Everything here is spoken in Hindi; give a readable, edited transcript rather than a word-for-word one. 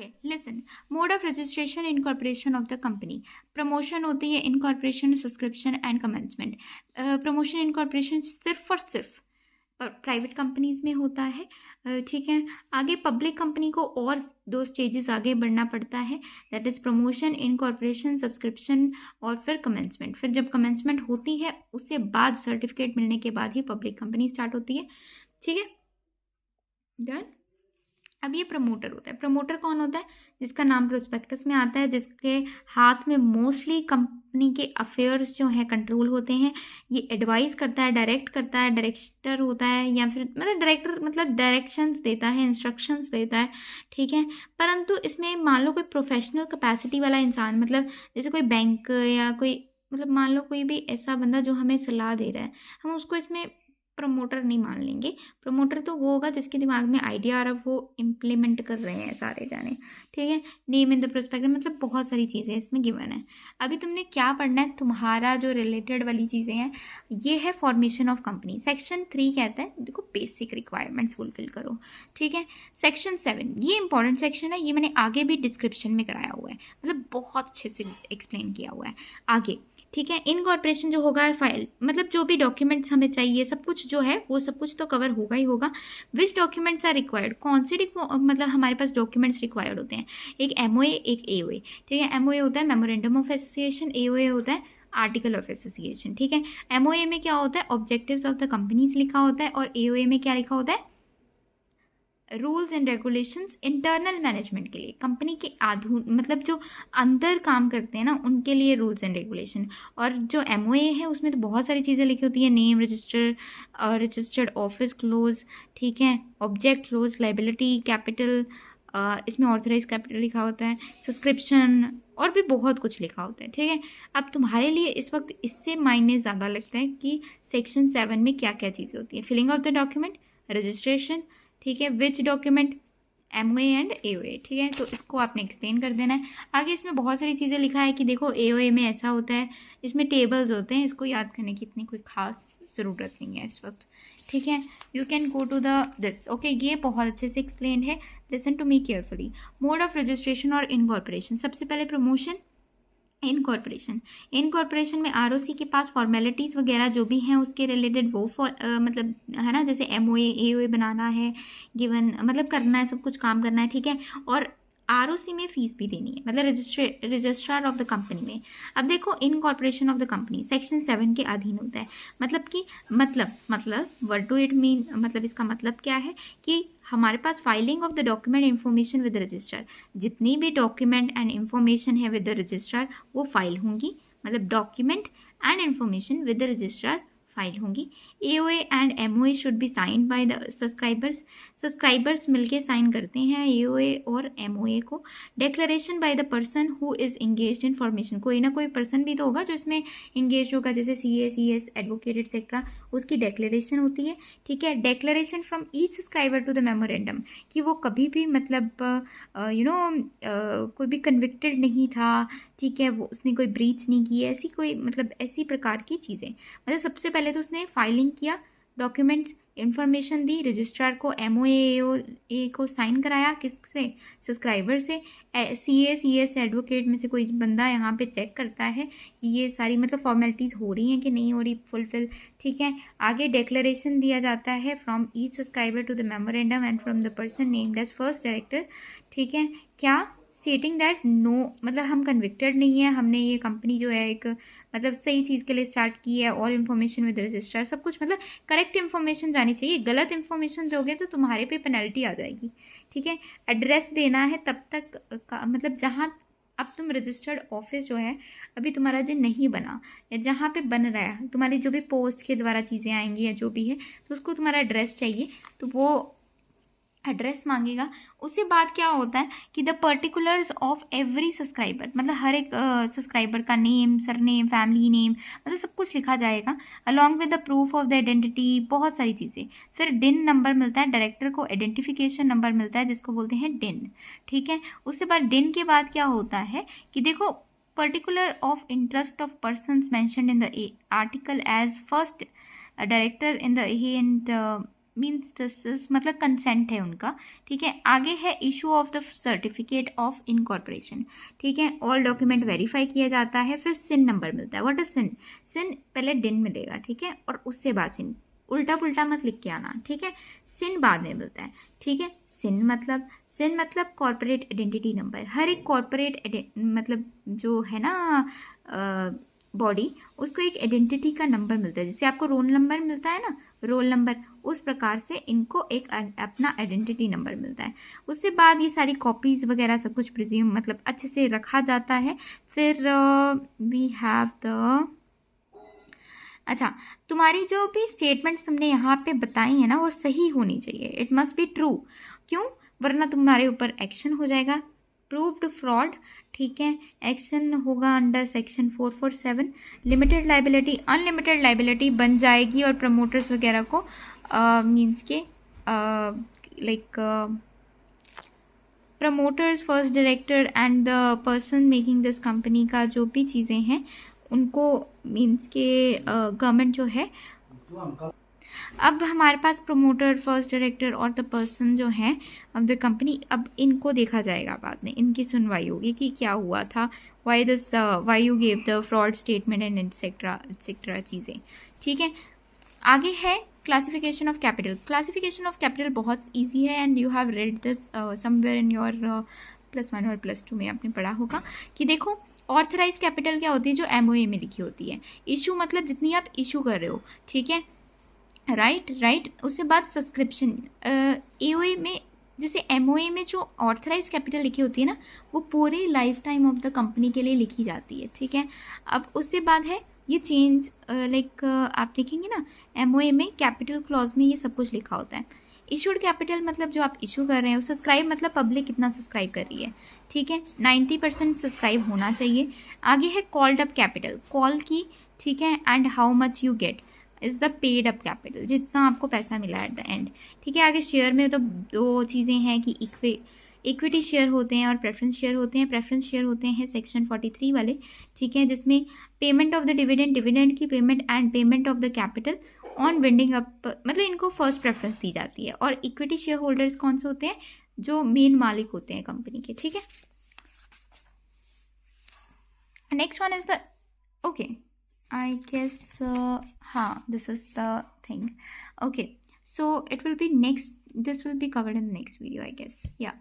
Okay listen, mode of registration incorporation of the company. Promotion होती है incorporation, subscription and commencement. Promotion incorporation सिर्फ और सिर्फ प्राइवेट कंपनीज में होता है, ठीक है। आगे पब्लिक कंपनी को और 2 स्टेजेस आगे बढ़ना पड़ता है, that is promotion, incorporation, subscription और फिर कमेंसमेंट। फिर जब कमेंसमेंट होती है उससे बाद सर्टिफिकेट मिलने के बाद ही पब्लिक कंपनी स्टार्ट होती है, ठीक है। डन। अब ये प्रमोटर होता है। प्रमोटर कौन होता है? जिसका नाम प्रोस्पेक्टस में आता है, जिसके हाथ में मोस्टली कंपनी के अफेयर्स जो है कंट्रोल होते हैं। ये एडवाइस करता है, डायरेक्ट करता है, डायरेक्टर होता है, या फिर मतलब डायरेक्टर मतलब डायरेक्शंस देता है, इंस्ट्रक्शंस देता है, ठीक है। परंतु इसमें मान लो कोई प्रोफेशनल कैपेसिटी वाला इंसान, मतलब जैसे कोई बैंक या कोई मतलब मान लो कोई भी ऐसा बंदा जो हमें सलाह दे रहा है, हम उसको इसमें प्रमोटर नहीं मान लेंगे। प्रमोटर तो वो होगा जिसके दिमाग में आइडिया आ रहा है, वो इम्प्लीमेंट कर रहे हैं सारे जाने, ठीक है। नेम इन द प्रोस्पेक्टस, मतलब बहुत सारी चीज़ें इसमें गिवन है। अभी तुमने क्या पढ़ना है, तुम्हारा जो रिलेटेड वाली चीज़ें हैं ये है फॉर्मेशन ऑफ कंपनी। सेक्शन 3 कहता है देखो बेसिक रिक्वायरमेंट्स फुलफिल करो, ठीक है। सेक्शन 7 ये इंपॉर्टेंट सेक्शन है, ये मैंने आगे भी डिस्क्रिप्शन में कराया हुआ है, मतलब बहुत अच्छे से एक्सप्लेन किया हुआ है आगे, ठीक है। इनकॉर्पोरेशन जो होगा फाइल, मतलब जो भी डॉक्यूमेंट्स हमें चाहिए सब कुछ जो है वो सब कुछ तो कवर होगा ही होगा। विच डॉक्यूमेंट्स आर रिक्वायर्ड, कौन से मतलब हमारे पास डॉक्यूमेंट्स रिक्वायर्ड होते हैं। एक एमओए, एक एओए, ठीक है। एमओए होता है मेमोरेंडम ऑफ एसोसिएशन, एओए होता है आर्टिकल ऑफ एसोसिएशन, ठीक है। एमओए में क्या होता है, ऑब्जेक्टिव्स ऑफ द कंपनीज लिखा होता है, और एओए में क्या लिखा होता है, rules and regulations internal management के लिए, कंपनी के मतलब जो अंदर काम करते हैं ना उनके लिए रूल्स एंड रेगुलेशन। और जो एमओए है उसमें तो बहुत सारी चीज़ें लिखी होती है, नेम, रजिस्टर्ड ऑफिस क्लोज, ठीक है, ऑब्जेक्ट क्लोज, लाइबिलिटी, कैपिटल, इसमें ऑथराइज कैपिटल लिखा होता है, सब्सक्रिप्शन, और भी बहुत कुछ लिखा होता है, ठीक है। अब तुम्हारे लिए इस वक्त इससे मायने ज़्यादा लगता है कि सेक्शन 7 में क्या क्या चीज़ें होती हैं। Filling of the document, registration, ठीक है, which document, MOA and AOA, ठीक है। तो इसको आपने एक्सप्लेन कर देना है। आगे इसमें बहुत सारी चीज़ें लिखा है कि देखो एओए में ऐसा होता है, इसमें टेबल्स होते हैं, इसको याद करने की इतनी कोई खास ज़रूरत नहीं है इस वक्त, ठीक है। You can go to the this, okay. ये बहुत अच्छे से एक्सप्लेन है, listen to me carefully. Mode of registration और इनकॉर्पोरेशन, सबसे पहले प्रमोशन, इनकॉर्पोरेशन। इनकॉर्पोरेशन में आरओसी के पास फॉर्मेलिटीज़ वगैरह जो भी हैं उसके रिलेटेड वो मतलब है ना, जैसे एमओए, एओए बनाना है, गिवन मतलब करना है, सब कुछ काम करना है, ठीक है। और आरओसी में फीस भी देनी है, मतलब रजिस्ट्रार ऑफ द कंपनी में। अब देखो incorporation of the company section 7 के अधीन होता है। मतलब कि मतलब व्हाट डू इट मीन, मतलब इसका मतलब क्या है कि हमारे पास filing of the document information with registrar, जितनी भी डॉक्यूमेंट एंड इन्फॉर्मेशन है विद द रजिस्ट्रार वो फाइल होंगी, मतलब document and information with the registrar file होंगी। AOA and MOA should be sign by the subscribers, subscribers मिलके साइन करते हैं एओए और एमओए को। Declaration by the person who is engaged in formation, कोई ना कोई पर्सन भी तो होगा जो इसमें इंगेज होगा, जैसे सीएस, एडवोकेट एक्सेट्रा, उसकी डिक्लेरेशन होती है, ठीक है। Declaration from each subscriber to the memorandum, कि वो कभी भी मतलब कोई भी कन्विक्टेड नहीं था, ठीक है, वो उसने कोई ब्रीच नहीं की, ऐसी कोई मतलब ऐसी प्रकार की चीज़ें। मतलब सबसे पहले तो उसने फाइलिंग किया, डॉक्यूमेंट्स इन्फॉर्मेशन दी रजिस्ट्रार को, एमओए को साइन कराया, किससे, सब्सक्राइबर से। सीएस एडवोकेट में से कोई बंदा यहाँ पे चेक करता है कि ये सारी मतलब फॉर्मेलिटीज़ हो रही हैं कि नहीं हो रही फुलफिल, ठीक है। आगे डिक्लेरेशन दिया जाता है from each subscriber to the memorandum and from the person named as first director, ठीक है। क्या स्टेटिंग दैट नो, मतलब हम कन्विक्टेड नहीं है, हमने ये कंपनी जो है एक मतलब सही चीज़ के लिए स्टार्ट की है, और इन्फॉर्मेशन विद रजिस्ट्रार, सब कुछ मतलब करेक्ट इन्फॉर्मेशन जानी चाहिए। गलत इन्फॉर्मेशन दोगे तो तुम्हारे पे पेनल्टी आ जाएगी, ठीक है। एड्रेस देना है तब तक मतलब जहाँ अब तुम रजिस्टर्ड ऑफिस जो है अभी तुम्हारा जो नहीं बना या जहाँ पे बन रहा है, तुम्हारी जो भी पोस्ट के द्वारा चीज़ें आएंगी या जो भी है, तो उसको तुम्हारा एड्रेस चाहिए, तो वो एड्रेस मांगेगा। उसके बाद क्या होता है कि the particulars of every subscriber, मतलब हर एक सब्सक्राइबर का नेम, सरनेम, फैमिली नेम, मतलब सब कुछ लिखा जाएगा, along with the proof of the identity, बहुत सारी चीज़ें। फिर डिन नंबर मिलता है डायरेक्टर को, आइडेंटिफिकेशन नंबर मिलता है जिसको बोलते हैं डिन, ठीक है। उसके बाद डिन के बाद क्या होता है कि देखो particular of interest of persons mentioned in the article as first director in the means this is मतलब कंसेंट है उनका, ठीक है। आगे है issue of the certificate of incorporation, ठीक है। ऑल डॉक्यूमेंट वेरीफाई किया जाता है, फिर सिन नंबर मिलता है। व्हाट इज सिन? सिन पहले डिन मिलेगा, ठीक है, और उससे बाद सिन, उल्टा पुल्टा मत लिख के आना, ठीक है। सिन बाद में मिलता है, ठीक है। सिन मतलब कॉर्पोरेट आइडेंटिटी नंबर। हर एक कॉर्पोरेट मतलब जो है ना बॉडी, उसको एक आइडेंटिटी का नंबर मिलता है। जैसे आपको रोल नंबर मिलता है ना, रोल नंबर, उस प्रकार से इनको एक अपना आइडेंटिटी नंबर मिलता है। उससे बाद ये सारी कॉपीज वगैरह सब कुछ प्रिज्यूम मतलब अच्छे से रखा जाता है। फिर वी हैव द, अच्छा, तुम्हारी जो भी स्टेटमेंट्स तुमने यहाँ पे बताई है ना, वो सही होनी चाहिए। It must be true. क्यों? वरना तुम्हारे ऊपर एक्शन हो जाएगा, प्रूव्ड फ्रॉड, ठीक है। एक्शन होगा under section 447। Limited liability, unlimited liability बन जाएगी और प्रमोटर्स वगैरह को मीन्स के like promoters, first director and the person making this company का जो भी चीज़ें हैं उनको मीन्स के गवर्नमेंट जो है, अब हमारे पास प्रमोटर, फर्स्ट डायरेक्टर और द पर्सन जो है ऑफ द कंपनी, अब इनको देखा जाएगा बाद में, इनकी सुनवाई होगी कि क्या हुआ था, why you gave the fraud statement and etcetera चीज़ें, ठीक है। आगे है classification of capital. Classification of capital बहुत ईजी है and you have read this somewhere in your +1 और +2 में आपने पढ़ा होगा कि देखो ऑथराइज कैपिटल क्या होती है, जो MOA में लिखी होती है। इशू मतलब जितनी आप इशू कर रहे हो, ठीक है, राइट। उससे बाद सब्सक्रिप्शन, AOA में जैसे MOA में जो ऑथराइज कैपिटल लिखी होती है ना, वो पूरी life time of the company के लिए लिखी जाती है, ठीक है। अब उससे बाद है ये चेंज, लाइक आप देखेंगे ना MOA में कैपिटल क्लॉज में ये सब कुछ लिखा होता है। इशूड कैपिटल मतलब जो आप इशू कर रहे हो। सब्सक्राइब मतलब पब्लिक कितना सब्सक्राइब कर रही है, ठीक है। 90% सब्सक्राइब होना चाहिए। आगे है कॉल्ड अप कैपिटल, कॉल की, ठीक है, and how much you get is the paid up capital, जितना आपको पैसा मिला एट द एंड, ठीक है। आगे शेयर में तो दो चीज़ें हैं कि इक्विटी शेयर होते हैं और प्रेफरेंस शेयर होते हैं। प्रेफरेंस शेयर होते हैं सेक्शन 43 वाले, ठीक है, जिसमें पेमेंट ऑफ द डिविडेंड की payment and payment of the capital on winding up, मतलब इनको फर्स्ट प्रेफरेंस दी जाती है। और इक्विटी शेयर होल्डर्स कौन से होते हैं? जो मेन मालिक होते हैं कंपनी के, ठीक है। Next one is the, okay, I guess this is the thing. Okay, so it will be next, this will be covered in the next video, I guess. Yeah.